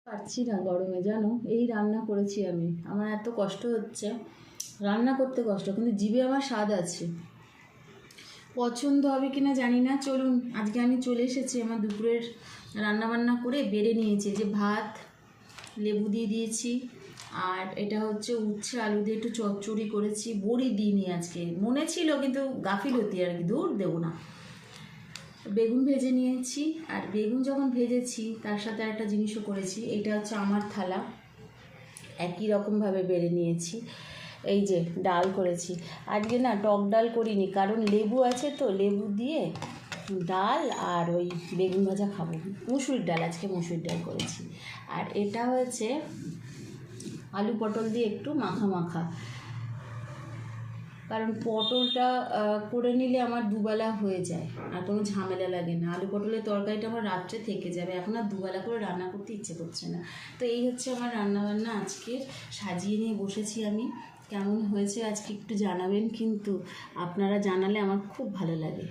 পারছি না গরমে, জানো। এই রান্না করেছি আমি, আমার এত কষ্ট হচ্ছে রান্না করতে, কষ্ট কিন্তু জিভে আমার স্বাদ আছে। পছন্দ হবে কিনা জানি না। চলুন, আজকে আমি চলে এসেছি আমার দুপুরের রান্নাবান্না করে বেড়ে নিয়েছি। যে ভাত, লেবু দিয়ে দিয়েছি, আর এটা হচ্ছে উচ্ছে আলু দিয়ে একটু চচ্চড়ি করেছি। বড়ি দিইনি আজকে, মনে ছিল কিন্তু গাফিলতি আর কি, দূর দেবো না। বেগুন ভেজে নিয়েছি, আর বেগুন যখন ভেজেছি তার সাথে একটা জিনিসও করেছি। এটা হচ্ছে আমার থালা, একই রকমভাবে বেড়ে নিয়েছি। এই যে ডাল করেছি আজকে, না টক ডাল করিনি, কারণ লেবু আছে তো, লেবু দিয়ে ডাল আর ওই বেগুন ভাজা খাবো। মুসুরির ডাল, আজকে মুসুরির ডাল করেছি। আর এটা হয়েছে আলু পটল দিয়ে একটু মাখা মাখা, কারণ পটলটা করে নিলে আমার দুবেলা হয়ে যায় আর কোনো ঝামেলা লাগে না। আলু পটলের তরকারিটা আমার রাত্রে থেকে যাবে, এখন আর দুবেলা করে রান্না করতে ইচ্ছে করছে না। তো এই হচ্ছে আমার রান্নাবান্না আজকে, সাজিয়ে নিয়ে বসেছি আমি। কেমন হয়েছে আজকে একটু জানাবেন কিন্তু, আপনারা জানালে আমার খুব ভালো লাগে।